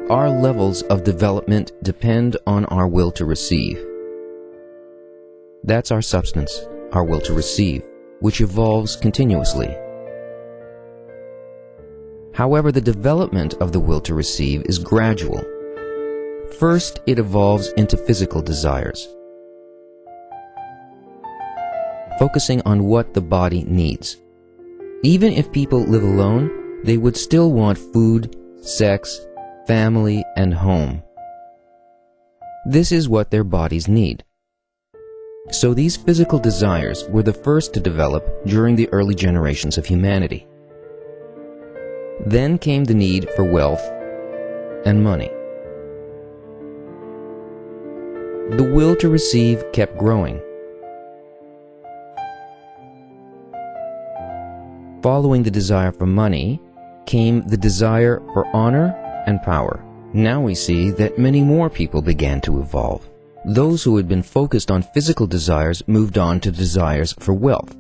our levels of development depend on our will to receive. That's our substance, our will to receive, which evolves continuously. However, the development of the will to receive is gradual. First, it evolves into physical desires, focusing on what the body needs. Even if people live alone, they would still want food, sex, family, and home. This is what their bodies need. So these physical desires were the first to develop during the early generations of humanity. Then came the need for wealth and money. The will to receive kept growing. Following the desire for money came the desire for honor and power. Now we see that many more people began to evolve. Those who had been focused on physical desires moved on to desires for wealth.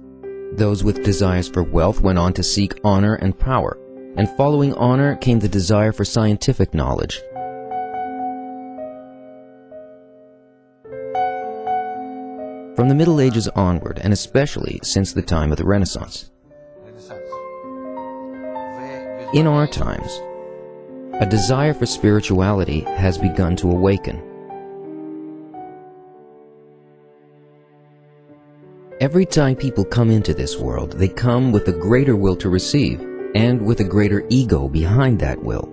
Those with desires for wealth went on to seek honor and power. And following honor came the desire for scientific knowledge. From the Middle Ages onward, and especially since the time of the Renaissance. In our times, a desire for spirituality has begun to awaken. Every time people come into this world, they come with a greater will to receive, and with a greater ego behind that will.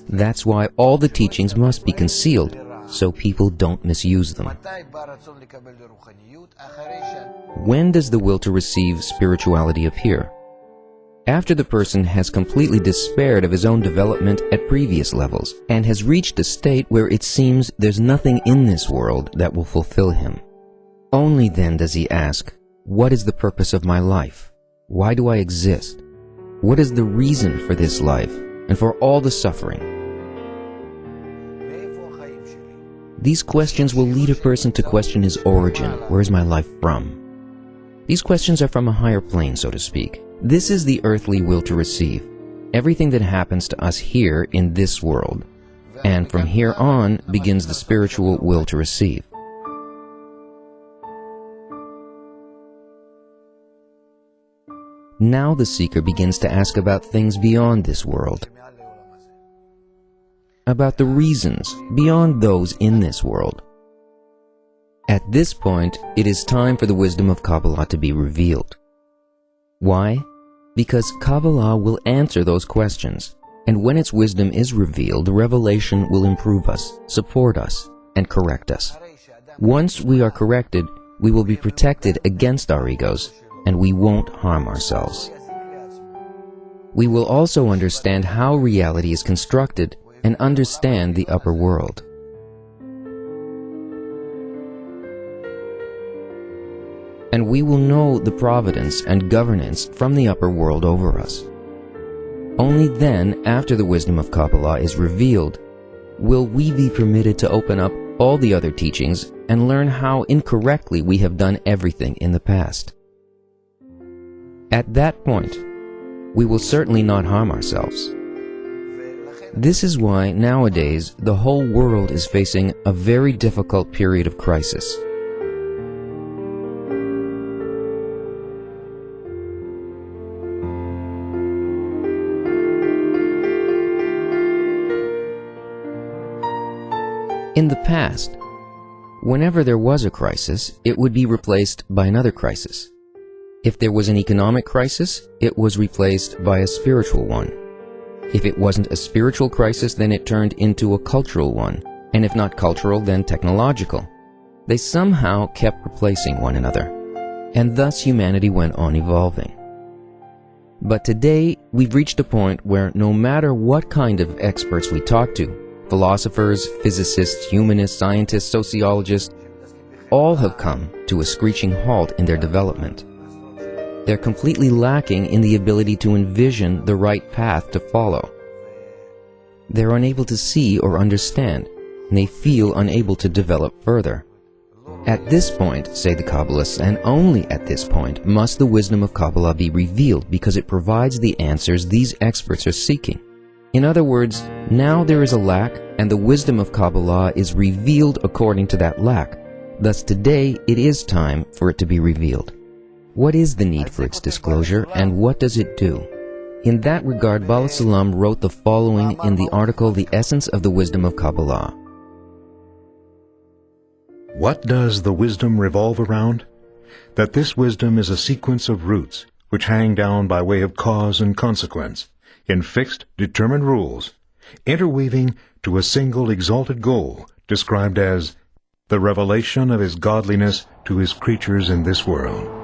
That's why all the teachings must be concealed, so people don't misuse them. When does the will to receive spirituality appear? After the person has completely despaired of his own development at previous levels, and has reached a state where it seems there's nothing in this world that will fulfill him. Only then does he ask, what is the purpose of my life? Why do I exist? What is the reason for this life and for all the suffering? These questions will lead a person to question his origin. Where is my life from? These questions are from a higher plane, so to speak. This is the earthly will to receive. Everything that happens to us here in this world. And from here on begins the spiritual will to receive. Now the seeker begins to ask about things beyond this world, about the reasons beyond those in this world. At this point, it is time for the wisdom of Cabala to be revealed. Why? Because Cabala will answer those questions, and when its wisdom is revealed, revelation will improve us, support us, and correct us. Once we are corrected, we will be protected against our egos, and we won't harm ourselves. We will also understand how reality is constructed and understand the upper world. And we will know the providence and governance from the upper world over us. Only then, after the wisdom of Cabala is revealed, will we be permitted to open up all the other teachings and learn how incorrectly we have done everything in the past. At that point, we will certainly not harm ourselves. This is why nowadays the whole world is facing a very difficult period of crisis. In the past, whenever there was a crisis, it would be replaced by another crisis. If there was an economic crisis, it was replaced by a spiritual one. If it wasn't a spiritual crisis, then it turned into a cultural one, and if not cultural, then technological. They somehow kept replacing one another, and thus humanity went on evolving. But today, we've reached a point where no matter what kind of experts we talk to, philosophers, physicists, humanists, scientists, sociologists, all have come to a screeching halt in their development. They're completely lacking in the ability to envision the right path to follow. They're unable to see or understand, and they feel unable to develop further. At this point, say the Kabbalists, and only at this point, must the wisdom of Kabbalah be revealed because it provides the answers these experts are seeking. In other words, now there is a lack, and the wisdom of Kabbalah is revealed according to that lack. Thus today it is time for it to be revealed. What is the need for its disclosure, and what does it do? In that regard, Bala Salam wrote the following in the article The Essence of the Wisdom of Kabbalah. What does the wisdom revolve around? That this wisdom is a sequence of roots which hang down by way of cause and consequence, in fixed, determined rules, interweaving to a single exalted goal described as the revelation of His godliness to His creatures in this world.